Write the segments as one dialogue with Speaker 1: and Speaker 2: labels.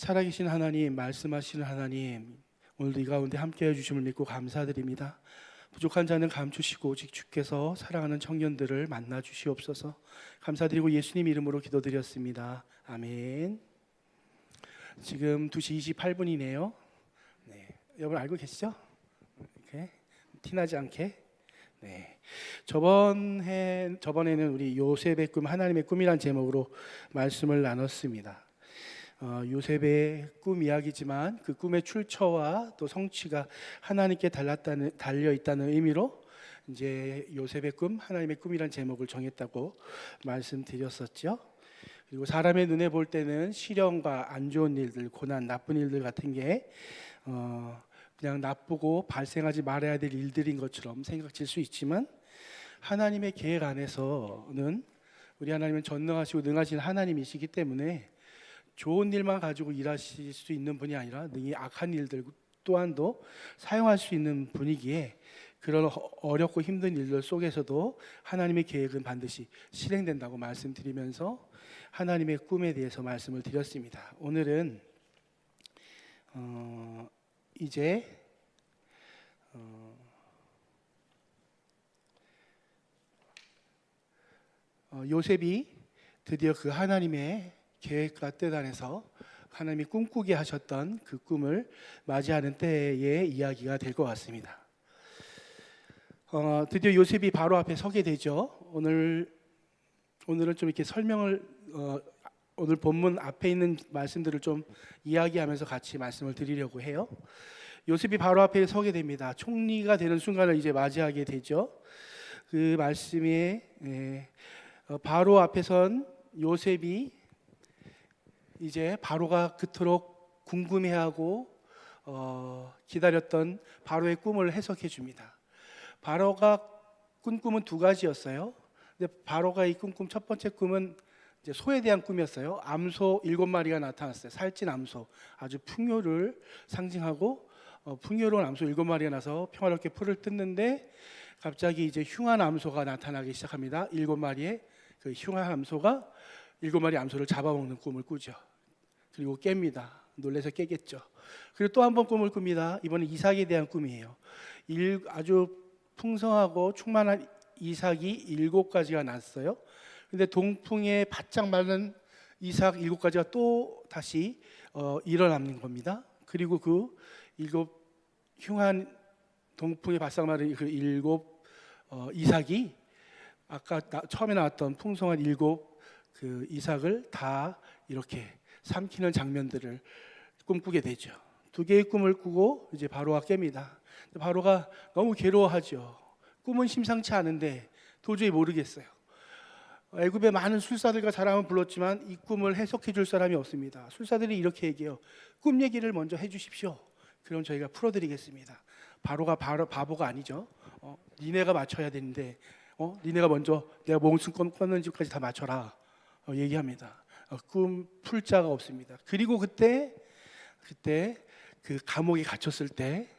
Speaker 1: 살아계신 하나님, 말씀하시는 하나님, 오늘도 이 가운데 함께해 주심을 믿고 감사드립니다. 부족한 자는 감추시고 오직 주께서 사랑하는 청년들을 만나 주시옵소서. 감사드리고 예수님 이름으로 기도드렸습니다. 아멘. 지금 2시 28분이네요. 네, 여러분 알고 계시죠? 이렇게 티나지 않게. 네, 저번에는 우리 요셉의 꿈, 하나님의 꿈이란 제목으로 말씀을 나눴습니다. 요셉의 꿈 이야기지만 그 꿈의 출처와 또 성취가 하나님께 달려 있다는 의미로 이제 요셉의 꿈, 하나님의 꿈이란 제목을 정했다고 말씀드렸었죠. 그리고 사람의 눈에 볼 때는 시련과 안 좋은 일들, 고난, 나쁜 일들 같은 게 그냥 나쁘고 발생하지 말아야 될 일들인 것처럼 생각질 수 있지만 하나님의 계획 안에서는 우리 하나님은 전능하시고 능하신 하나님이시기 때문에 좋은 일만 가지고 일하실 수 있는 분이 아니라 능히 악한 일들 또한도 사용할 수 있는 분이기에 그런 어렵고 힘든 일들 속에서도 하나님의 계획은 반드시 실행된다고 말씀드리면서 하나님의 꿈에 대해서 말씀을 드렸습니다. 오늘은 이제 요셉이 드디어 그 하나님의 계획과 뜻 안에서 하나님이 꿈꾸게 하셨던 그 꿈을 맞이하는 때의 이야기가 될 것 같습니다. 드디어 요셉이 바로 앞에 서게 되죠. 오늘은 좀 이렇게 설명을 오늘 본문 앞에 있는 말씀들을 좀 이야기하면서 같이 말씀을 드리려고 해요. 요셉이 바로 앞에 서게 됩니다. 총리가 되는 순간을 이제 맞이하게 되죠. 그 말씀에 바로 앞에 선 요셉이 이제 바로가 그토록 궁금해하고 기다렸던 바로의 꿈을 해석해 줍니다. 바로가 꾼 꿈은 두 가지였어요. 근데 바로가 이 꿈 첫 번째 꿈은 이제 소에 대한 꿈이었어요. 암소 7마리가 나타났어요. 살찐 암소, 아주 풍요를 상징하고 풍요로운 암소 7마리가 나서 평화롭게 풀을 뜯는데 갑자기 이제 흉한 암소가 나타나기 시작합니다. 7마리의 그 흉한 암소가 7마리 암소를 잡아먹는 꿈을 꾸죠. 그리고 깹니다. 놀라서 깨겠죠. 그리고 또 한 번 꿈을 꿉니다. 이번엔 이삭에 대한 꿈이에요. 아주 풍성하고 충만한 이삭이 7가지가 났어요. 근데 동풍에 바짝 마른 이삭 7가지가 또 다시 일어나는 겁니다. 그리고 그 7 흉한 동풍에 바싹 마른 그 7 이삭이 아까 처음에 나왔던 풍성한 7 그 이삭을 다 이렇게 삼키는 장면들을 꿈꾸게 되죠. 두 개의 꿈을 꾸고 이제 바로가 깹니다. 바로가 너무 괴로워하죠. 꿈은 심상치 않은데 도저히 모르겠어요. 애굽의 많은 술사들과 사람을 불렀지만 이 꿈을 해석해 줄 사람이 없습니다. 술사들이 이렇게 얘기해요. 꿈 얘기를 먼저 해 주십시오. 그럼 저희가 풀어드리겠습니다. 바로가 바보가 아니죠. 니네가 맞춰야 되는데 니네가 먼저 내가 무슨 꿈 꿨는지까지 다 맞춰라 얘기합니다. 꿈 풀 자가 없습니다. 그리고 그때 그 감옥에 갇혔을 때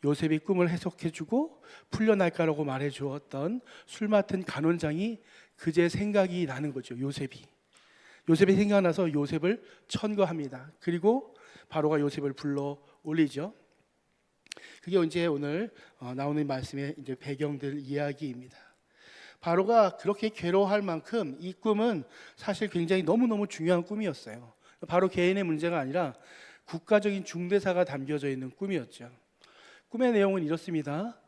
Speaker 1: 요셉이 꿈을 해석해주고 풀려날까라고 말해주었던 술 맡은 간원장이 그제 생각이 나는 거죠. 요셉이 생각나서 요셉을 천거합니다. 그리고 바로가 요셉을 불러 올리죠. 그게 이제 오늘 나오는 말씀의 이제 배경들 이야기입니다. 바로가 그렇게 괴로워할 만큼 이 꿈은 사실 굉장히 너무너무 중요한 꿈이었어요. 바로 개인의 문제가 아니라 국가적인 중대사가 담겨져 있는 꿈이었죠. 꿈의 내용은 이렇습니다.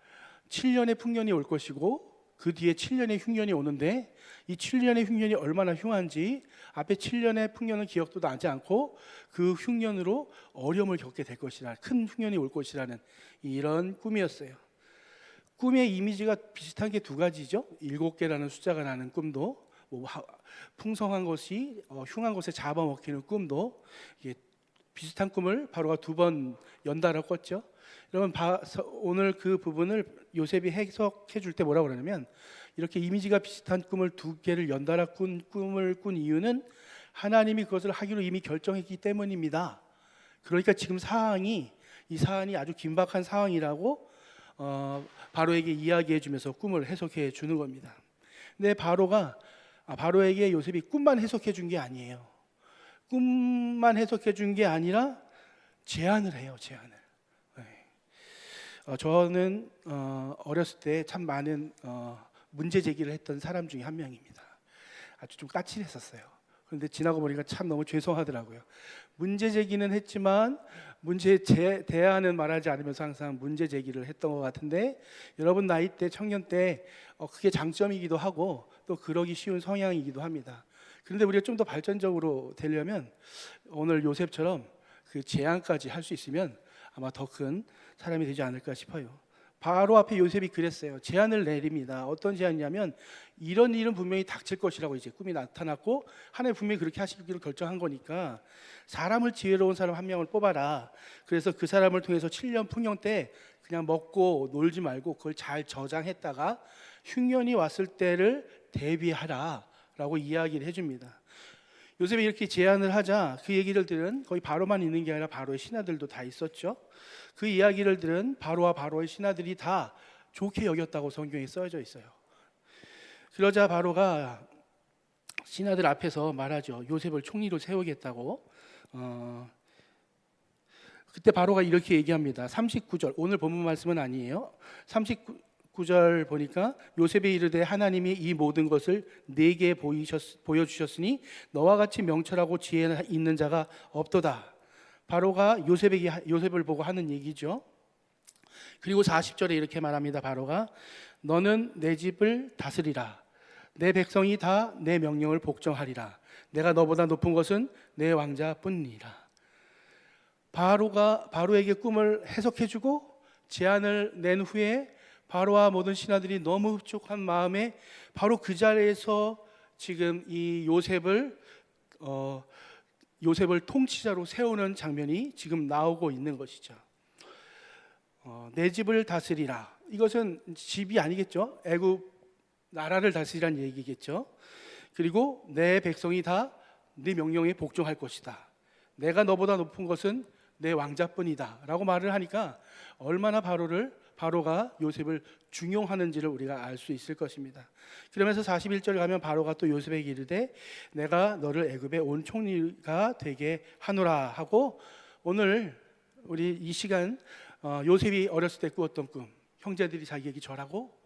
Speaker 1: 7년의 풍년이 올 것이고 그 뒤에 7년의 흉년이 오는데 이 7년의 흉년이 얼마나 흉한지 앞에 7년의 풍년은 기억도 나지 않고 그 흉년으로 어려움을 겪게 될 것이라, 큰 흉년이 올 것이라는 이런 꿈이었어요. 꿈의 이미지가 비슷한 게 두 가지죠. 7개라는 숫자가 나는 꿈도, 풍성한 것이 흉한 것에 잡아먹히는 꿈도, 이게 비슷한 꿈을 바로가 2번 연달아 꿨죠. 여러분 오늘 그 부분을 요셉이 해석해 줄 때 뭐라고 그러냐면, 이렇게 이미지가 비슷한 꿈을 2개를 연달아 꿈을 꾼 이유는 하나님이 그것을 하기로 이미 결정했기 때문입니다. 그러니까 지금 이 사안이 아주 긴박한 상황이라고 바로에게 이야기해 주면서 꿈을 해석해 주는 겁니다. 근데 바로에게 요셉이 꿈만 해석해 준 게 아니에요. 꿈 꿈만 해석해 준 게 아니라 제안을 해요. 제안을. 저는 어렸을 때 참 많은 문제 제기를 했던 사람 중에 한 명입니다. 아주 좀 까칠했었어요. 그런데 지나고 보니까 참 너무 죄송하더라고요. 문제 제기는 했지만 대안은 말하지 않으면서 항상 문제 제기를 했던 것 같은데, 여러분 나이 때, 청년 때 그게 장점이기도 하고 또 그러기 쉬운 성향이기도 합니다. 그런데 우리가 좀 더 발전적으로 되려면 오늘 요셉처럼 그 제안까지 할 수 있으면 아마 더 큰 사람이 되지 않을까 싶어요. 바로 앞에 요셉이 그랬어요. 제안을 내립니다. 어떤 제안이냐면, 이런 일은 분명히 닥칠 것이라고 이제 꿈이 나타났고 하나님 분명히 그렇게 하시기로 결정한 거니까 사람을, 지혜로운 사람 한 명을 뽑아라. 그래서 그 사람을 통해서 7년 풍년 때 그냥 먹고 놀지 말고 그걸 잘 저장했다가 흉년이 왔을 때를 대비하라 라고 이야기를 해줍니다. 요셉이 이렇게 제안을 하자 그 얘기를 들은, 거기 바로만 있는 게 아니라 바로의 신하들도 다 있었죠. 그 이야기를 들은 바로와 바로의 신하들이 다 좋게 여겼다고 성경에 써져 있어요. 그러자 바로가 신하들 앞에서 말하죠. 요셉을 총리로 세우겠다고. 그때 바로가 이렇게 얘기합니다. 39절, 오늘 본문 말씀은 아니에요. 39절 보니까 요셉이 이르되 하나님이 이 모든 것을 내게 보여주셨으니 너와 같이 명철하고 지혜 있는 자가 없도다. 바로가 요셉을 보고 하는 얘기죠. 그리고 40절에 이렇게 말합니다. 바로가 너는 내 집을 다스리라. 내 백성이 다 내 명령을 복종하리라. 내가 너보다 높은 것은 내 왕자뿐이라. 바로에게 꿈을 해석해주고 제안을 낸 후에 바로와 모든 신하들이 너무 흡족한 마음에 바로 그 자리에서 지금 이 요셉을 통치자로 세우는 장면이 지금 나오고 있는 것이죠. 내 집을 다스리라. 이것은 집이 아니겠죠. 애굽 나라를 다스리란 얘기겠죠. 그리고 내 백성이 다 네 명령에 복종할 것이다. 내가 너보다 높은 것은 내 왕자뿐이다 라고 말을 하니까 얼마나 바로가 요셉을 중용하는지를 우리가 알 수 있을 것입니다. 그러면서 41절에 가면 바로가 또 요셉에게 이르되 내가 너를 애굽의 온 총리가 되게 하노라 하고, 오늘 우리 이 시간 요셉이 어렸을 때 꾸었던 꿈, 형제들이 자기에게 절하고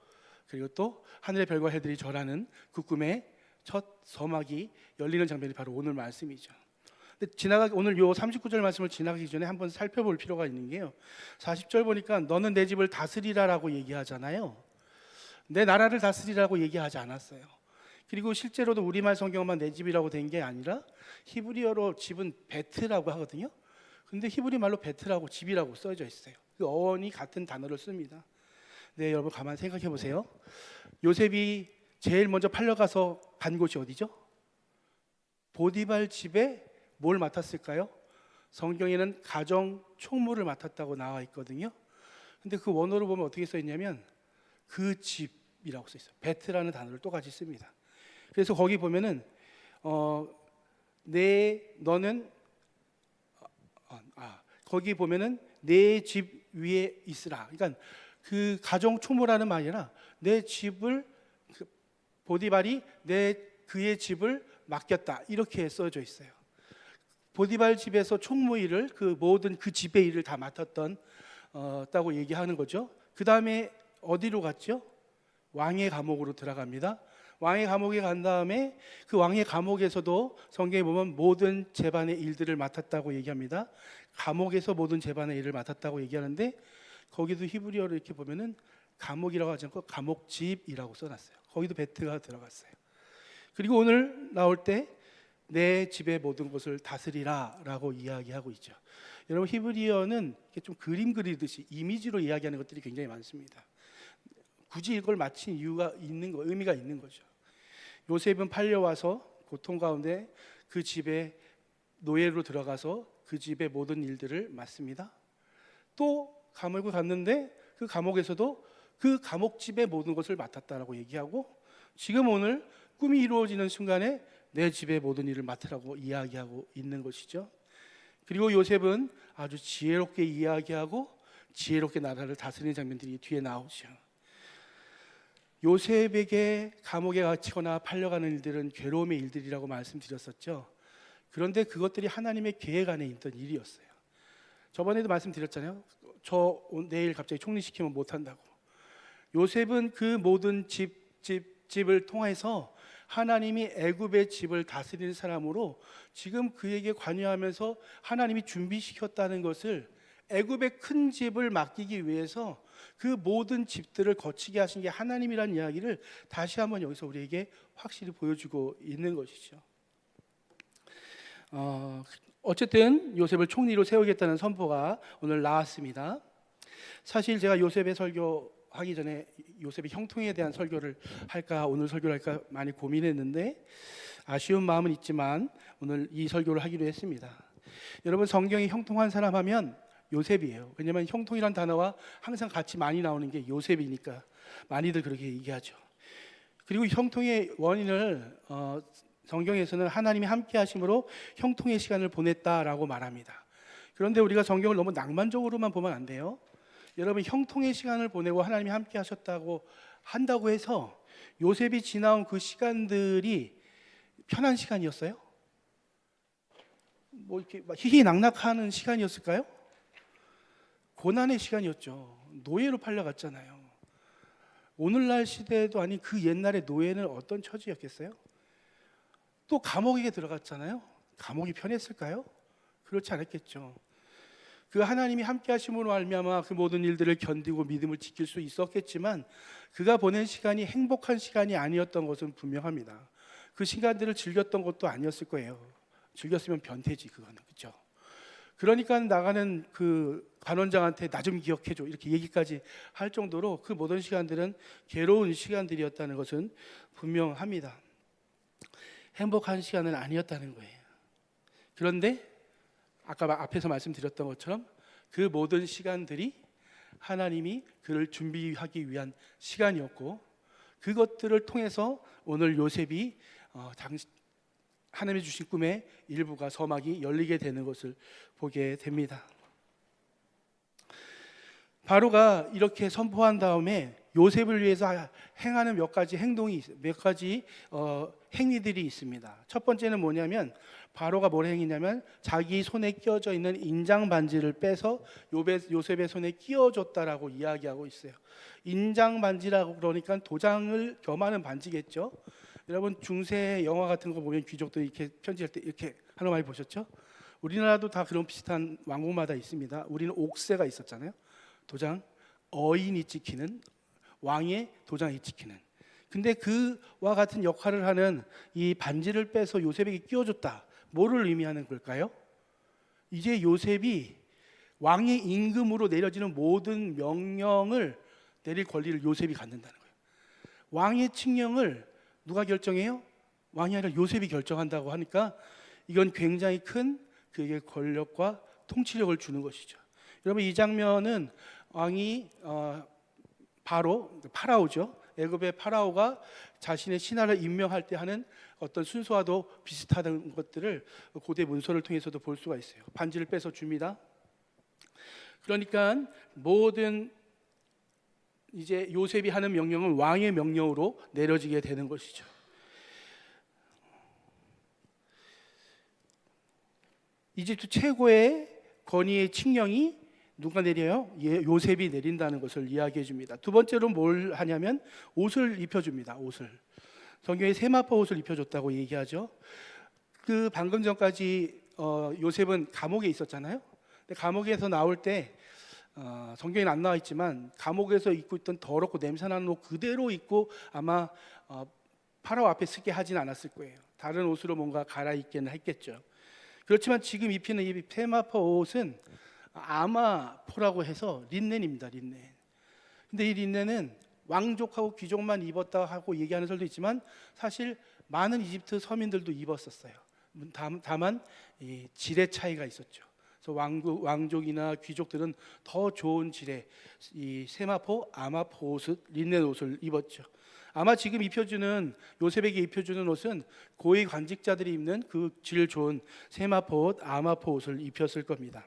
Speaker 1: 그리고 또 하늘의 별과 해들이 절하는 그 꿈의 첫 서막이 열리는 장면이 바로 오늘 말씀이죠. 오늘 요 39절 말씀을 지나가기 전에 한번 살펴볼 필요가 있는 게요, 40절 보니까 너는 내 집을 다스리라라고 얘기하잖아요. 내 나라를 다스리라고 얘기하지 않았어요. 그리고 실제로도 우리말 성경만 내 집이라고 된 게 아니라 히브리어로 집은 베트라고 하거든요. 근데 히브리 말로 베트라고 집이라고 써져 있어요. 그 어원이 같은 단어를 씁니다. 네, 여러분 가만 생각해 보세요. 요셉이 제일 먼저 팔려가서 간 곳이 어디죠? 보디발 집에 뭘 맡았을까요? 성경에는 가정 총무를 맡았다고 나와 있거든요. 근데 그 원어로 보면 어떻게 써 있냐면 그 집이라고 써 있어요. 베트라는 단어를 똑같이 씁니다. 그래서 거기 보면은 거기 보면은 내 집 위에 있으라. 그러니까 그 가정 총무라는 말이 아니라 내 집을, 보디발이 그의 집을 맡겼다 이렇게 써져 있어요. 보디발 집에서 총무 일을, 그 모든 그 집의 일을 다 맡았던 다고 얘기하는 거죠. 그 다음에 어디로 갔죠? 왕의 감옥으로 들어갑니다. 왕의 감옥에 간 다음에 그 왕의 감옥에서도 성경에 보면 모든 재반의 일들을 맡았다고 얘기합니다. 감옥에서 모든 재반의 일을 맡았다고 얘기하는데 거기도 히브리어로 이렇게 보면은 감옥이라고 하지 않고 감옥집이라고 써놨어요. 거기도 베트가 들어갔어요. 그리고 오늘 나올 때 내 집의 모든 것을 다스리라 라고 이야기하고 있죠. 여러분 히브리어는 좀 그림 그리듯이 이미지로 이야기하는 것들이 굉장히 많습니다. 굳이 이걸 맞힌 의미가 있는 거죠. 요셉은 팔려와서 고통 가운데 그 집에 노예로 들어가서 그 집의 모든 일들을 맡습니다. 또 감옥을 갔는데 그 감옥에서도 그 감옥집의 모든 것을 맡았다라고 얘기하고, 지금 오늘 꿈이 이루어지는 순간에 내 집의 모든 일을 맡으라고 이야기하고 있는 것이죠. 그리고 요셉은 아주 지혜롭게 이야기하고 지혜롭게 나라를 다스리는 장면들이 뒤에 나오죠. 요셉에게 감옥에 갇히거나 팔려가는 일들은 괴로움의 일들이라고 말씀드렸었죠. 그런데 그것들이 하나님의 계획 안에 있던 일이었어요. 저번에도 말씀드렸잖아요. 저 내일 갑자기 총리시키면 못한다고. 요셉은 그 모든 집을 통해서 하나님이 애굽의 집을 다스리는 사람으로 지금 그에게 관여하면서 하나님이 준비시켰다는 것을, 애굽의 큰 집을 맡기기 위해서 그 모든 집들을 거치게 하신 게 하나님이라는 이야기를 다시 한번 여기서 우리에게 확실히 보여주고 있는 것이죠. 어쨌든 요셉을 총리로 세우겠다는 선포가 오늘 나왔습니다. 사실 제가 요셉의 설교하기 전에 요셉의 형통에 대한 설교를 할까, 오늘 설교를 할까 많이 고민했는데 아쉬운 마음은 있지만 오늘 이 설교를 하기로 했습니다. 여러분, 성경이 형통한 사람 하면 요셉이에요. 왜냐하면 형통이란 단어와 항상 같이 많이 나오는 게 요셉이니까 많이들 그렇게 얘기하죠. 그리고 형통의 원인을 성경에서는 하나님이 함께 하심으로 형통의 시간을 보냈다라고 말합니다. 그런데 우리가 성경을 너무 낭만적으로만 보면 안 돼요. 여러분, 형통의 시간을 보내고 하나님이 함께 하셨다고 한다고 해서 요셉이 지나온 그 시간들이 편한 시간이었어요? 뭐 이렇게 막 희희낙낙하는 시간이었을까요? 고난의 시간이었죠. 노예로 팔려갔잖아요. 오늘날 시대도 아닌 그 옛날의 노예는 어떤 처지였겠어요? 또 감옥에 들어갔잖아요. 감옥이 편했을까요? 그렇지 않았겠죠. 그 하나님이 함께 하심으로 말미암아 그 모든 일들을 견디고 믿음을 지킬 수 있었겠지만 그가 보낸 시간이 행복한 시간이 아니었던 것은 분명합니다. 그 시간들을 즐겼던 것도 아니었을 거예요. 즐겼으면 변태지 그거는, 그렇죠? 그러니까 나가는 그 관원장한테 나 좀 기억해줘 이렇게 얘기까지 할 정도로 그 모든 시간들은 괴로운 시간들이었다는 것은 분명합니다. 행복한 시간은 아니었다는 거예요. 그런데 아까 앞에서 말씀드렸던 것처럼 그 모든 시간들이 하나님이 그를 준비하기 위한 시간이었고, 그것들을 통해서 오늘 요셉이 하나님이 주신 꿈의 일부가, 서막이 열리게 되는 것을 보게 됩니다. 바로가 이렇게 선포한 다음에 요셉을 위해서 행하는 몇 가지 행동이, 몇 가지 행위들이 있습니다. 첫 번째는 뭐냐면, 바로가 뭘 행했냐면 자기 손에 끼어져 있는 인장 반지를 빼서 요셉의 손에 끼워줬다라고 이야기하고 있어요. 인장 반지라고 그러니까 도장을 겸하는 반지겠죠. 여러분, 중세 영화 같은 거 보면 귀족들이 이렇게 편지할 때 이렇게 하는 거 많이 보셨죠? 우리나라도 다 그런 비슷한 왕국마다 있습니다. 우리는 옥새가 있었잖아요. 도장, 어인이 찍히는, 왕의 도장이 찍히는. 근데 그와 같은 역할을 하는 이 반지를 빼서 요셉에게 끼워줬다. 뭐를 의미하는 걸까요? 이제 요셉이 왕의 임금으로 내려지는 모든 명령을 내릴 권리를 요셉이 갖는다는 거예요. 왕의 칙령을 누가 결정해요? 왕이 아니라 요셉이 결정한다고 하니까 이건 굉장히 큰 그에게 권력과 통치력을 주는 것이죠. 여러분, 이 장면은 왕이 파라오죠. 애굽의 파라오가 자신의 신하를 임명할 때 하는 어떤 순서와도 비슷하다는 것들을 고대 문서를 통해서도 볼 수가 있어요. 반지를 빼서 줍니다. 그러니까 모든 이제 요셉이 하는 명령은 왕의 명령으로 내려지게 되는 것이죠. 이집트 최고의 권위의 칙령이 누가 내려요? 요셉이 내린다는 것을 이야기해 줍니다. 두 번째로 뭘 하냐면 옷을 입혀줍니다. 옷을. 성경에 세마포 옷을 입혀줬다고 얘기하죠. 그 방금 전까지 요셉은 감옥에 있었잖아요. 근데 감옥에서 나올 때 성경에는 안 나와 있지만 감옥에서 입고 있던 더럽고 냄새나는 옷 그대로 입고 아마 파라오 앞에 서게 하진 않았을 거예요. 다른 옷으로 뭔가 갈아입기는 했겠죠. 그렇지만 지금 입히는 이 세마포 옷은 아마포라고 해서 린넨입니다. 린넨. 근데 이 린넨은 왕족하고 귀족만 입었다 하고 얘기하는 설도 있지만 사실 많은 이집트 서민들도 입었었어요. 다만 이 질의 차이가 있었죠. 그래서 왕족이나 귀족들은 더 좋은 질의 이 세마포, 아마포 옷을, 린넨 옷을 입었죠. 아마 지금 입혀주는, 요셉에게 입혀주는 옷은 고위 관직자들이 입는 그 질 좋은 세마포 옷, 아마포 옷을 입혔을 겁니다.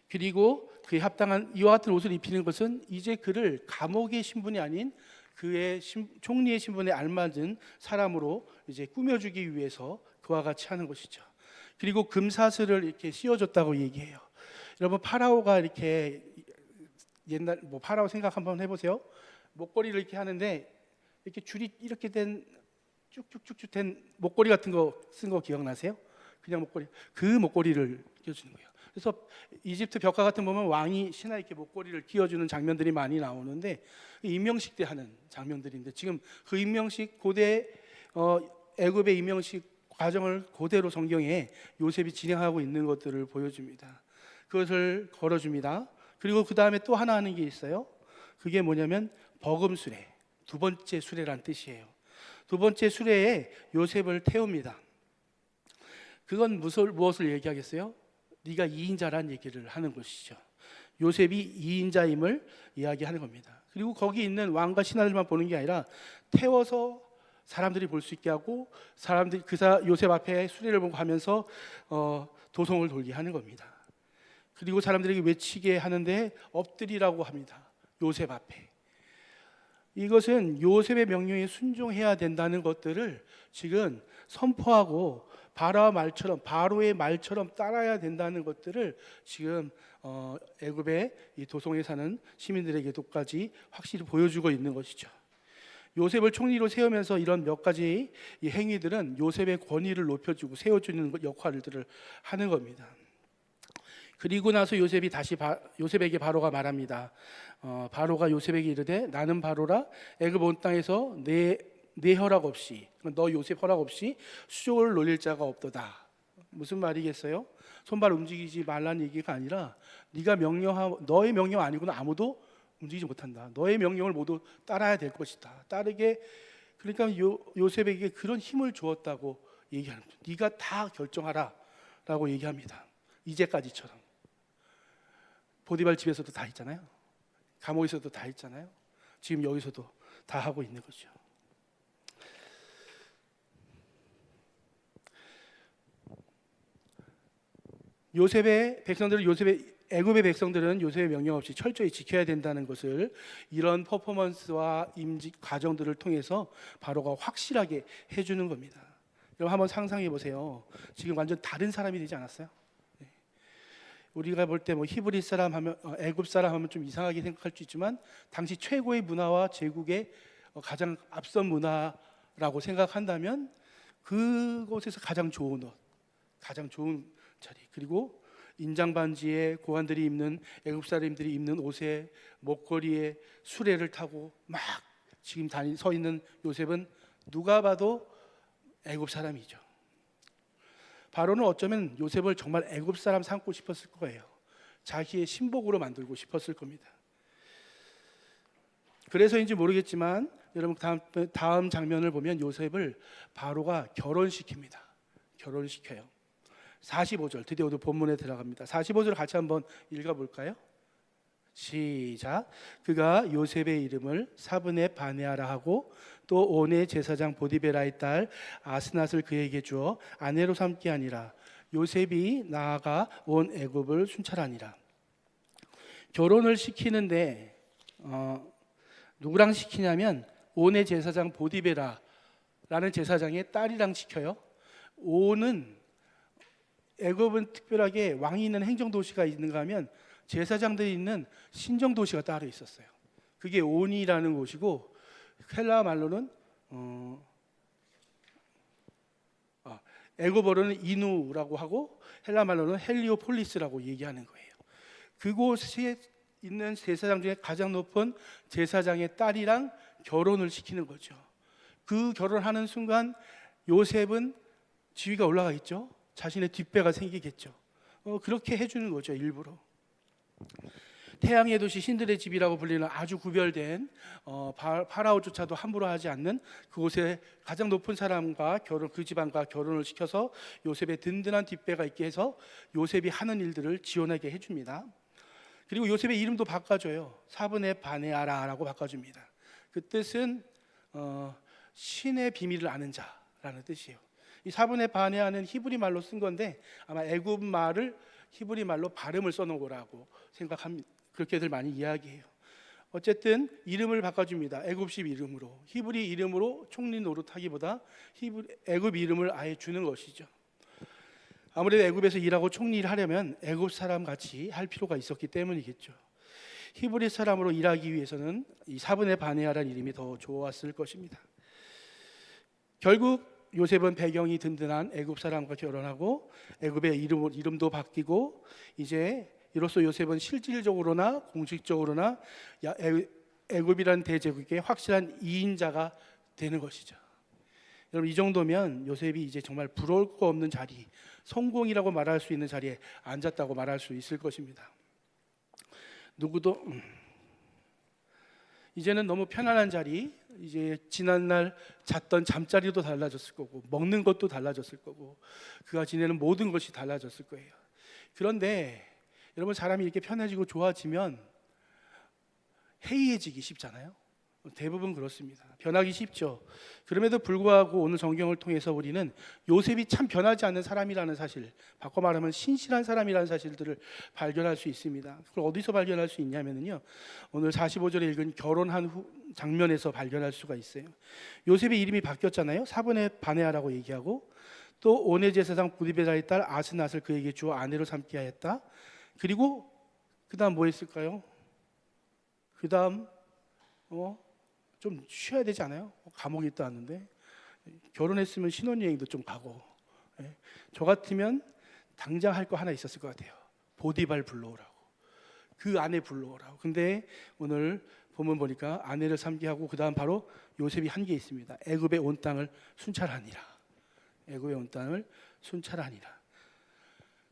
Speaker 1: 그리고 그에 합당한 이와 같은 옷을 입히는 것은 이제 그를 감옥의 신분이 아닌 그의 총리의 신분에 알맞은 사람으로 이제 꾸며주기 위해서 그와 같이 하는 것이죠. 그리고 금사슬을 이렇게 씌워줬다고 얘기해요. 여러분 파라오가 이렇게 옛날 뭐 파라오 생각 한번 해보세요. 목걸이를 이렇게 하는데 이렇게 줄이 이렇게 된 쭉쭉쭉쭉 된 목걸이 같은 거 쓴 거 기억나세요? 그냥 목걸이, 그 목걸이를 끼워주는 거예요. 그래서 이집트 벽화 같은 거 보면 왕이 신하 이렇게 목걸이를 끼워주는 장면들이 많이 나오는데 임명식 때 하는 장면들인데 지금 그 임명식 고대 애굽의 임명식 과정을 그대로 성경에 요셉이 진행하고 있는 것들을 보여줍니다. 그것을 걸어줍니다. 그리고 그 다음에 또 하나 하는 게 있어요. 그게 뭐냐면 버금 수레, 두 번째 수레란 뜻이에요. 두 번째 수레에 요셉을 태웁니다. 그건 무엇을 얘기하겠어요? 네가 2인자란 얘기를 하는 것이죠. 요셉이 2인자임을 이야기하는 겁니다. 그리고 거기 있는 왕과 신하들만 보는 게 아니라 태워서 사람들이 볼 수 있게 하고 사람들이 요셉 앞에 수레를 보고 하면서 도성을 돌게 하는 겁니다. 그리고 사람들에게 외치게 하는데 엎드리라고 합니다. 요셉 앞에. 이것은 요셉의 명령에 순종해야 된다는 것들을 지금 선포하고 바로의 말처럼 따라야 된다는 것들을 지금 애굽의 이 도성에 사는 시민들에게도까지 확실히 보여주고 있는 것이죠. 요셉을 총리로 세우면서 이런 몇 가지 이 행위들은 요셉의 권위를 높여주고 세워주는 역할들을 하는 겁니다. 그리고 나서 요셉에게 바로가 말합니다. 바로가 요셉에게 이르되 나는 바로라 애굽 온 땅에서 내 허락 없이 너 요셉 허락 없이 수족을 놀릴 자가 없도다. 무슨 말이겠어요? 손발 움직이지 말라는 얘기가 아니라 네가 너의 명령 아니고는 아무도 움직이지 못한다. 너의 명령을 모두 따라야 될 것이다. 따르게 그러니까 요셉에게 그런 힘을 주었다고 얘기하는 거죠. 네가 다 결정하라라고 얘기합니다. 이제까지처럼 보디발 집에서도 다 했잖아요. 감옥에서도 다 했잖아요. 지금 여기서도 다 하고 있는 거죠. 애굽의 백성들은 요셉의 명령 없이 철저히 지켜야 된다는 것을 이런 퍼포먼스와 임직 과정들을 통해서 바로가 확실하게 해주는 겁니다. 여러분 한번 상상해 보세요. 지금 완전 다른 사람이 되지 않았어요? 우리가 볼 때 뭐 히브리 사람 하면 애굽 사람 하면 좀 이상하게 생각할 수 있지만 당시 최고의 문화와 제국의 가장 앞선 문화라고 생각한다면 그곳에서 가장 좋은 옷, 가장 좋은 자리, 그리고 인장 반지에 고관들이 입는 애굽 사람들이 입는 옷에 목걸이에 수레를 타고 막 지금 서 있는 요셉은 누가 봐도 애굽 사람이죠. 바로는 어쩌면 요셉을 정말 애굽 사람 삼고 싶었을 거예요. 자기의 신복으로 만들고 싶었을 겁니다. 그래서인지 모르겠지만 여러분 다음 장면을 보면 요셉을 바로가 결혼시킵니다. 결혼시켜요. 45절 드디어 본문에 들어갑니다. 45절 같이 한번 읽어볼까요? 시작. 그가 요셉의 이름을 사브네 바네아라 하고 또 온의 제사장 보디베라의 딸 아스낫을 그에게 주어 아내로 삼게 하니라. 요셉이 나아가 온 애굽을 순찰하니라. 결혼을 시키는데 누구랑 시키냐면 온의 제사장 보디베라라는 제사장의 딸이랑 시켜요. 온은 애굽은 특별하게 왕이 있는 행정도시가 있는가 하면 제사장들이 있는 신정도시가 따로 있었어요. 그게 온이라는 곳이고 헬라 말로는 애굽어로는 이누라고 하고 헬라 말로는 헬리오폴리스라고 얘기하는 거예요. 그곳에 있는 제사장 중에 가장 높은 제사장의 딸이랑 결혼을 시키는 거죠. 그 결혼하는 순간 요셉은 지위가 올라가 있죠. 자신의 뒷배가 생기겠죠. 그렇게 해주는 거죠. 일부러. 태양의 도시 신들의 집이라고 불리는 아주 구별된 파라오조차도 함부로 하지 않는 그곳에 가장 높은 사람과 그 집안과 결혼을 시켜서 요셉의 든든한 뒷배가 있게 해서 요셉이 하는 일들을 지원하게 해줍니다. 그리고 요셉의 이름도 바꿔줘요. 사브네 바네아라라고 바꿔줍니다. 그 뜻은 신의 비밀을 아는 자라는 뜻이에요. 이 사브네 바네아는 히브리 말로 쓴 건데 아마 애굽 말을 히브리 말로 발음을 써놓은 거라고 생각합니다. 그렇게들 많이 이야기해요. 어쨌든 이름을 바꿔줍니다. 애굽식 이름으로, 히브리 이름으로 총리 노릇하기보다 애굽 이름을 아예 주는 것이죠. 아무래도 애굽에서 일하고 총리를 하려면 애굽 사람 같이 할 필요가 있었기 때문이겠죠. 히브리 사람으로 일하기 위해서는 이 사분의 바네아라는 이름이 더 좋았을 것입니다. 결국 요셉은 배경이 든든한 애굽 사람과 결혼하고 애굽의 이름도 바뀌고, 이제 이로써 요셉은 실질적으로나 공식적으로나 애굽이라는 대제국의 확실한 2인자가 되는 것이죠. 여러분, 이 정도면 요셉이 이제 정말 부러울 거 없는 자리, 성공이라고 말할 수 있는 자리에 앉았다고 말할 수 있을 것입니다. 누구도 이제는 너무 편안한 자리, 이제 지난날 잤던 잠자리도 달라졌을 거고 먹는 것도 달라졌을 거고 그가 지내는 모든 것이 달라졌을 거예요. 그런데 여러분, 사람이 이렇게 편해지고 좋아지면 해이해지기 쉽잖아요. 대부분 그렇습니다. 변하기 쉽죠. 그럼에도 불구하고 오늘 성경을 통해서 우리는 요셉이 참 변하지 않는 사람이라는 사실, 바꿔 말하면 신실한 사람이라는 사실들을 발견할 수 있습니다. 그걸 어디서 발견할 수 있냐면요, 오늘 45절에 읽은 결혼한 후 장면에서 발견할 수가 있어요. 요셉의 이름이 바뀌었잖아요. 사분의 바네아라고 얘기하고, 또 온의 제사장 보디베라의 딸 아스낫을 그에게 주어 아내로 삼게 하였다. 그리고 그 다음 뭐 했을까요? 그 다음 좀 쉬어야 되지 않아요? 감옥에 있다 왔는데 결혼했으면 신혼여행도 좀 가고, 저 같으면 당장 할 거 하나 있었을 것 같아요. 보디발 불러오라고, 그 아내 불러오라고. 근데 오늘 본문 보니까 아내를 삼게 하고 그 다음 바로 요셉이 한 게 있습니다. 애굽의 온 땅을 순찰하니라. 애굽의 온 땅을 순찰하니라.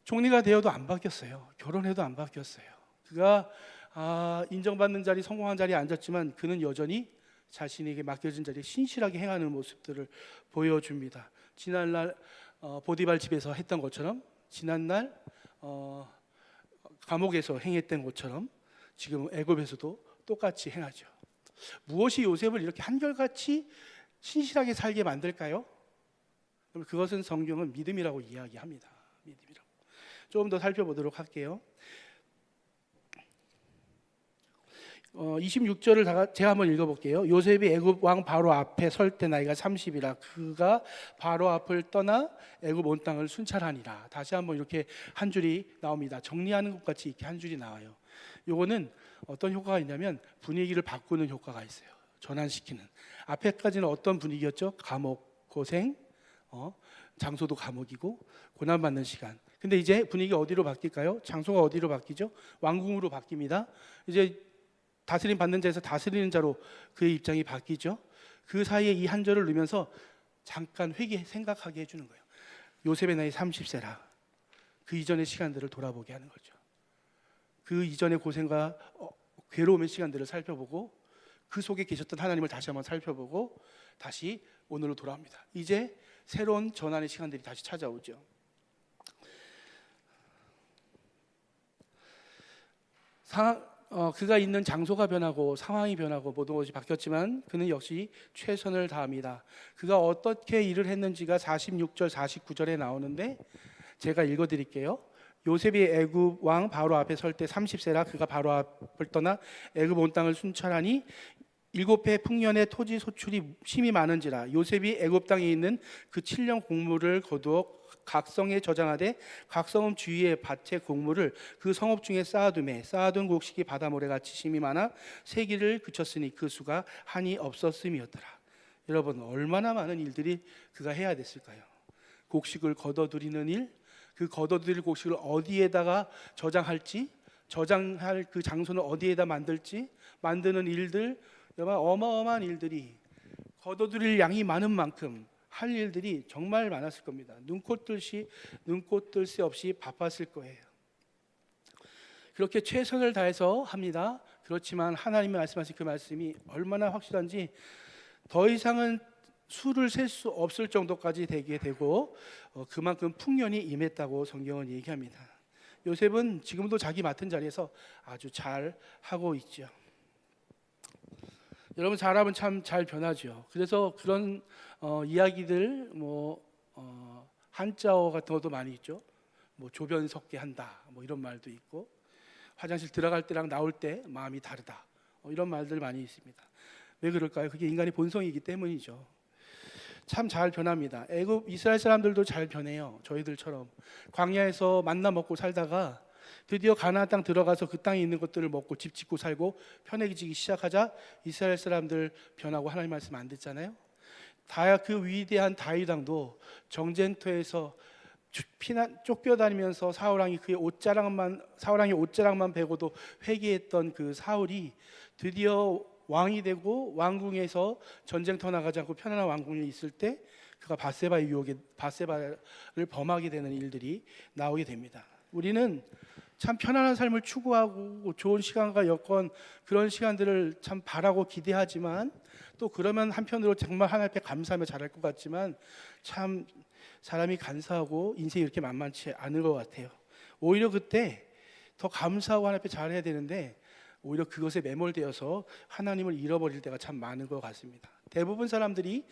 Speaker 1: 총리가 되어도 안 바뀌었어요. 결혼해도 안 바뀌었어요. 그가 인정받는 자리, 성공한 자리에 앉았지만 그는 여전히 자신에게 맡겨진 자리에 신실하게 행하는 모습들을 보여줍니다. 지난날 보디발 집에서 했던 것처럼, 지난날 감옥에서 행했던 것처럼 지금 애굽에서도 똑같이 행하죠. 무엇이 요셉을 이렇게 한결같이 신실하게 살게 만들까요? 그것은 성경은 믿음이라고 이야기합니다. 믿음이라고. 조금 더 살펴보도록 할게요. 26절을 제가 한번 읽어볼게요. 요셉이 애굽 왕 바로 앞에 설 때 나이가 30이라 그가 바로 앞을 떠나 애굽 온 땅을 순찰하니라. 다시 한번 이렇게 한 줄이 나옵니다. 정리하는 것 같이 이렇게 한 줄이 나와요. 요거는 어떤 효과가 있냐면 분위기를 바꾸는 효과가 있어요. 전환시키는. 앞에까지는 어떤 분위기였죠? 감옥, 고생, 장소도 감옥이고 고난받는 시간. 근데 이제 분위기가 어디로 바뀔까요? 장소가 어디로 바뀌죠? 왕궁으로 바뀝니다. 이제 다스림 받는 자에서 다스리는 자로 그의 입장이 바뀌죠. 그 사이에 이 한 절을 넣으면서 잠깐 생각하게 해주는 거예요. 요셉의 나이 30세라. 그 이전의 시간들을 돌아보게 하는 거죠. 그 이전의 고생과 괴로움의 시간들을 살펴보고 그 속에 계셨던 하나님을 다시 한번 살펴보고 다시 오늘로 돌아옵니다. 이제 새로운 전환의 시간들이 다시 찾아오죠. 그가 있는 장소가 변하고 상황이 변하고 모든 것이 바뀌었지만 그는 역시 최선을 다합니다. 그가 어떻게 일을 했는지가 46절 49절에 나오는데 제가 읽어드릴게요. 요셉이 애굽 왕 바로 앞에 설 때 30세라 그가 바로 앞을 떠나 애굽 온 땅을 순찰하니 7해 풍년의 토지 소출이 심히 많은지라 요셉이 애굽 땅에 있는 그 7년 곡물을 거두어 각 성에 저장하되 각 성읍 주위의 밭의 곡물을 그 성읍 중에 쌓아두매 쌓아둔 곡식이 바다모래같이 심이 많아 세기를 그쳤으니 그 수가 한이 없었음이었더라. 여러분, 얼마나 많은 일들이 그가 해야 됐을까요? 곡식을 걷어들이는 일, 그 걷어들일 곡식을 어디에다가 저장할지, 저장할 그 장소는 어디에다 만들지, 만드는 일들, 어마어마한 일들이, 걷어들일 양이 많은 만큼 할 일들이 정말 많았을 겁니다. 눈꽃 뜰 새 없이 바빴을 거예요. 그렇게 최선을 다해서 합니다. 그렇지만 하나님이 말씀하신 그 말씀이 얼마나 확실한지 더 이상은 수를 셀 수 없을 정도까지 되게 되고 그만큼 풍년이 임했다고 성경은 얘기합니다. 요셉은 지금도 자기 맡은 자리에서 아주 잘 하고 있죠. 여러분, 사람은 참 잘 변하죠. 그래서 그런 이야기들 한자어 같은 것도 많이 있죠. 조변 섞게 한다, 이런 말도 있고, 화장실 들어갈 때랑 나올 때 마음이 다르다, 이런 말들 많이 있습니다. 왜 그럴까요? 그게 인간의 본성이기 때문이죠. 참 잘 변합니다. 애굽 이스라엘 사람들도 잘 변해요. 저희들처럼 광야에서 만나 먹고 살다가 드디어 가나안 땅 들어가서 그 땅에 있는 것들을 먹고 집 짓고 살고 편해지기 시작하자 이스라엘 사람들 변하고 하나님 말씀 안 듣잖아요. 그 위대한 다윗 왕도 정쟁터에서 쫓겨다니면서 사울왕이 사울왕의 옷자락만 베고도 회개했던 그 사울이 드디어 왕이 되고 왕궁에서 전쟁터 나가지 않고 편안한 왕궁에 있을 때 그가 바세바의 유혹에 바세바를 범하게 되는 일들이 나오게 됩니다. 우리는 참 편안한 삶을 추구하고 좋은 시간과 여건 그런 시간들을 참 바라고 기대하지만 또 그러면 한편으로 정말 하나님 앞에 감사하며 잘할 것 같지만 참 사람이 간사하고 인생이 이렇게 만만치 않은 것 같아요. 오히려 그때 더 감사하고 하나님 앞에 잘해야 되는데 오히려 그것에 매몰되어서 하나님을 잃어버릴 때가 참 많은 것 같습니다. 대부분 사람들이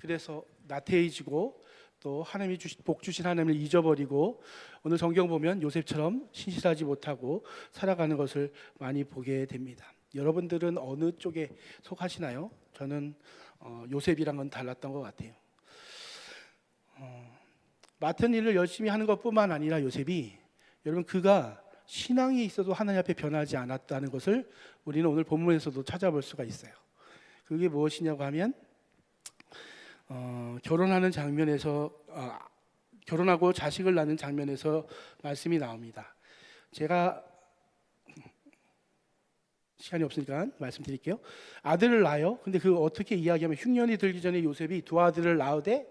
Speaker 1: 그래서 나태해지고 또 하나님이 복 주신 하나님을 잊어버리고 오늘 성경 보면 요셉처럼 신실하지 못하고 살아가는 것을 많이 보게 됩니다. 여러분들은 어느 쪽에 속하시나요? 저는 요셉이랑은 달랐던 것 같아요. 맡은 일을 열심히 하는 것뿐만 아니라 요셉이 여러분 그가 신앙에 있어도 하나님 앞에 변하지 않았다는 것을 우리는 오늘 본문에서도 찾아볼 수가 있어요. 그게 무엇이냐고 하면 결혼하는 장면에서 결혼하고 자식을 낳는 장면에서 말씀이 나옵니다. 제가 시간이 없으니까 말씀드릴게요. 아들을 낳아요. 근데 그 어떻게 이야기하면 흉년이 들기 전에 요셉이 두 아들을 낳으되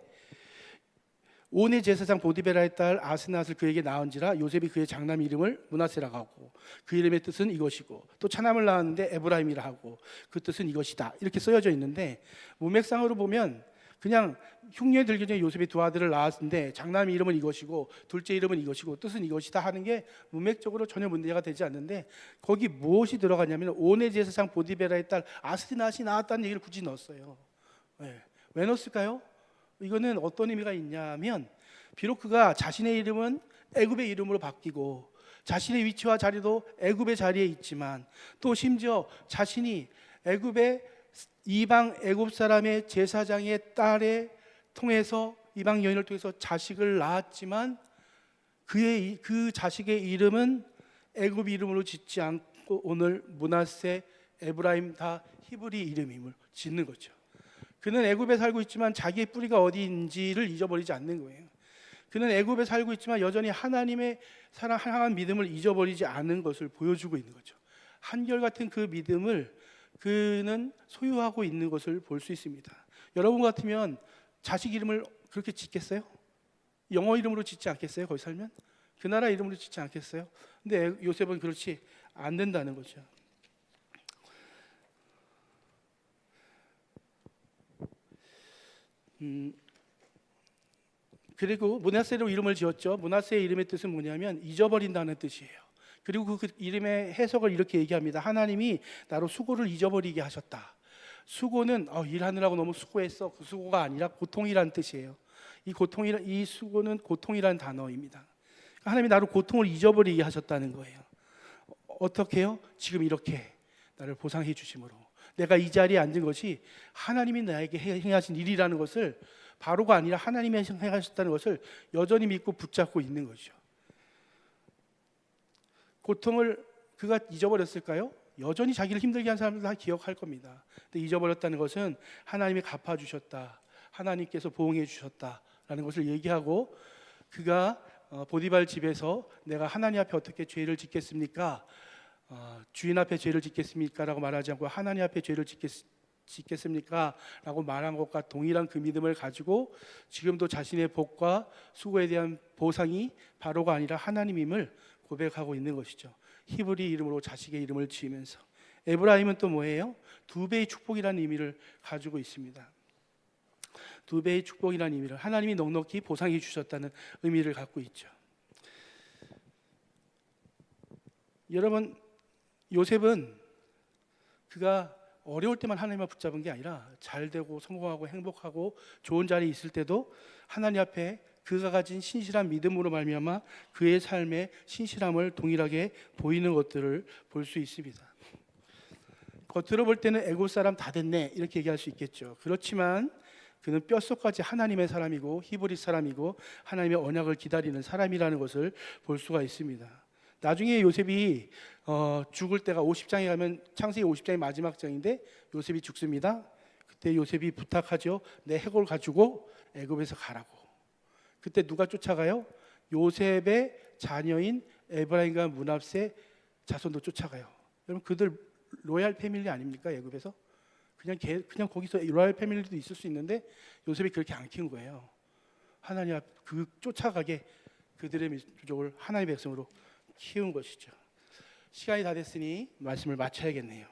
Speaker 1: 온의 제사장 보디베라의 딸 아스낫을 그에게 낳은지라 요셉이 그의 장남 이름을 므낫세라고 하고 그 이름의 뜻은 이것이고 또 차남을 낳았는데 에브라임이라 하고 그 뜻은 이것이다. 이렇게 쓰여져 있는데 문맥상으로 보면 그냥 흉년이 들기 전에 요셉이 두 아들을 낳았는데 장남 이름은 이것이고 둘째 이름은 이것이고 뜻은 이것이다 하는 게 문맥적으로 전혀 문제가 되지 않는데 거기 무엇이 들어가냐면 온의 제사장 보디베라의 딸 아스낫이 낳았다는 얘기를 굳이 넣었어요. 왜 넣었을까요? 이거는 어떤 의미가 있냐면 비록 그가 자신의 이름은 애굽의 이름으로 바뀌고 자신의 위치와 자리도 애굽의 자리에 있지만 또 심지어 자신이 애굽의 이방 애굽 사람의 제사장의 딸에 통해서 이방 여인을 통해서 자식을 낳았지만 그 자식의 이름은 애굽 이름으로 짓지 않고 오늘 므낫세, 에브라임 다 히브리 이름임을 짓는 거죠. 그는 애굽에 살고 있지만 자기의 뿌리가 어디인지를 잊어버리지 않는 거예요. 그는 애굽에 살고 있지만 여전히 하나님의 향한 믿음을 잊어버리지 않은 것을 보여주고 있는 거죠. 한결같은 그 믿음을 그는 소유하고 있는 것을 볼 수 있습니다. 여러분 같으면 자식 이름을 그렇게 짓겠어요? 영어 이름으로 짓지 않겠어요? 거기 살면? 그 나라 이름으로 짓지 않겠어요? 근데 요셉은 그렇지 안 된다는 거죠. 그리고 므낫세로 이름을 지었죠. 므낫세의 이름의 뜻은 뭐냐면 잊어버린다는 뜻이에요. 그리고 그 이름의 해석을 이렇게 얘기합니다. 하나님이 나로 수고를 잊어버리게 하셨다. 수고는 일하느라고 너무 수고했어. 그 수고가 아니라 고통이라는 뜻이에요. 이 수고는 고통이라는 단어입니다. 하나님이 나로 고통을 잊어버리게 하셨다는 거예요. 어떻게요? 지금 이렇게 나를 보상해 주심으로 내가 이 자리에 앉은 것이 하나님이 나에게 행하신 일이라는 것을 바로가 아니라 하나님이 행하셨다는 것을 여전히 믿고 붙잡고 있는 거죠. 고통을 그가 잊어버렸을까요? 여전히 자기를 힘들게 한 사람들 다 기억할 겁니다. 근데 잊어버렸다는 것은 하나님이 갚아주셨다, 하나님께서 보응해 주셨다라는 것을 얘기하고 그가 보디발 집에서 내가 하나님 앞에 어떻게 죄를 짓겠습니까? 주인 앞에 죄를 짓겠습니까? 라고 말하지 않고 하나님 앞에 죄를 짓겠습니까? 라고 말한 것과 동일한 그 믿음을 가지고 지금도 자신의 복과 수고에 대한 보상이 바로가 아니라 하나님임을 고백하고 있는 것이죠. 히브리 이름으로 자식의 이름을 지으면서 에브라임은 또 뭐예요? 두 배의 축복이라는 의미를 가지고 있습니다. 두 배의 축복이라는 의미를 하나님이 넉넉히 보상해 주셨다는 의미를 갖고 있죠. 여러분 요셉은 그가 어려울 때만 하나님을 붙잡은 게 아니라 잘 되고 성공하고 행복하고 좋은 자리에 있을 때도 하나님 앞에 그가 가진 신실한 믿음으로 말미암아 그의 삶의 신실함을 동일하게 보이는 것들을 볼 수 있습니다. 겉으로 볼 때는 애굽 사람 다 됐네 이렇게 얘기할 수 있겠죠. 그렇지만 그는 뼛속까지 하나님의 사람이고 히브리 사람이고 하나님의 언약을 기다리는 사람이라는 것을 볼 수가 있습니다. 나중에 요셉이 죽을 때가 50장에 가면 창세기 50장이 마지막 장인데 요셉이 죽습니다. 그때 요셉이 부탁하죠. 내 해골 가지고 애굽에서 가라고. 그때 누가 쫓아가요? 요셉의 자녀인 에브라임과 므낫세 자손도 쫓아가요. 여러분 그들 로얄 패밀리 아닙니까? 애굽에서 그냥 거기서 로얄 패밀리도 있을 수 있는데 요셉이 그렇게 안 키운 거예요. 하나님 앞 그 쫓아가게 그들의 민족을 하나님의 백성으로 키운 것이죠. 시간이 다 됐으니 말씀을 마쳐야겠네요.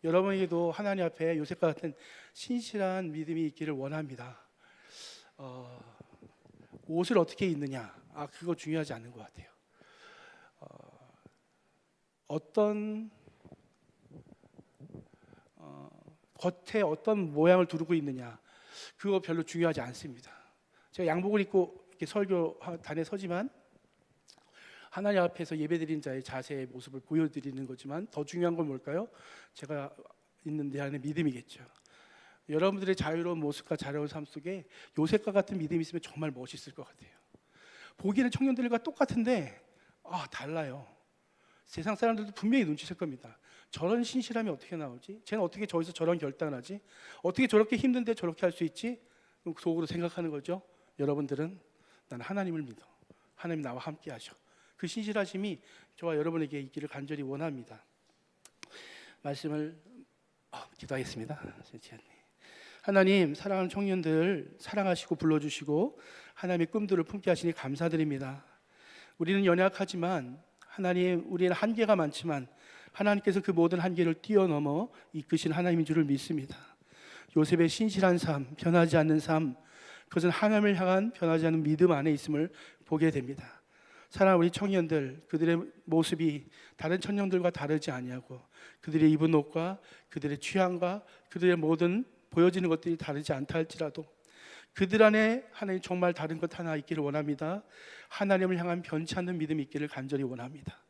Speaker 1: 여러분에게도 하나님 앞에 요셉과 같은 신실한 믿음이 있기를 원합니다. 옷을 어떻게 입느냐, 그거 중요하지 않은 것 같아요. 겉에 어떤 모양을 두르고 있느냐, 그거 별로 중요하지 않습니다. 제가 양복을 입고 이렇게 설교단에 서지만 하나님 앞에서 예배드리는 자의 자세의 모습을 보여드리는 거지만 더 중요한 건 뭘까요? 제가 있는 내 안의 믿음이겠죠. 여러분들의 자유로운 모습과 자유로운 삶 속에 요셉과 같은 믿음이 있으면 정말 멋있을 것 같아요. 보기에는 청년들과 똑같은데 달라요. 세상 사람들도 분명히 눈치챌 겁니다. 저런 신실함이 어떻게 나오지? 쟤는 어떻게 저기서 저런 결단을 하지? 어떻게 저렇게 힘든데 저렇게 할 수 있지? 속으로 생각하는 거죠. 여러분들은 나는 하나님을 믿어. 하나님 나와 함께 하셔. 그 신실하심이 저와 여러분에게 있기를 간절히 원합니다. 말씀을 기도하겠습니다. 하나님, 사랑하는 청년들 사랑하시고 불러주시고 하나님의 꿈들을 품게 하시니 감사드립니다. 우리는 연약하지만 하나님, 우리는 한계가 많지만 하나님께서 그 모든 한계를 뛰어넘어 이끄신 하나님인 줄을 믿습니다. 요셉의 신실한 삶, 변하지 않는 삶, 그것은 하나님을 향한 변하지 않는 믿음 안에 있음을 보게 됩니다. 사랑하는 우리 청년들, 그들의 모습이 다른 청년들과 다르지 아니하고 그들의 입은 옷과 그들의 취향과 그들의 모든 보여지는 것들이 다르지 않다 할지라도 그들 안에 하나님 정말 다른 것 하나 있기를 원합니다. 하나님을 향한 변치 않는 믿음이 있기를 간절히 원합니다.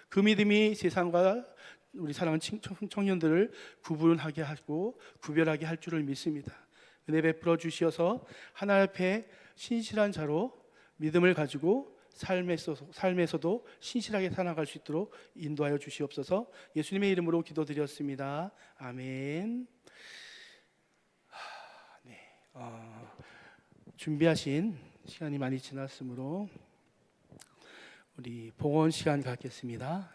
Speaker 1: 그 믿음이 세상과 우리 사랑하는 청년들을 구분하게 하고 구별하게 할 줄을 믿습니다. 은혜 베풀어 주시어서 하나님 앞에 신실한 자로 믿음을 가지고 삶에서도 신실하게 살아갈 수 있도록 인도하여 주시옵소서. 예수님의 이름으로 기도드렸습니다. 아멘. 준비하신 시간이 많이 지났으므로 우리 봉헌 시간 갖겠습니다.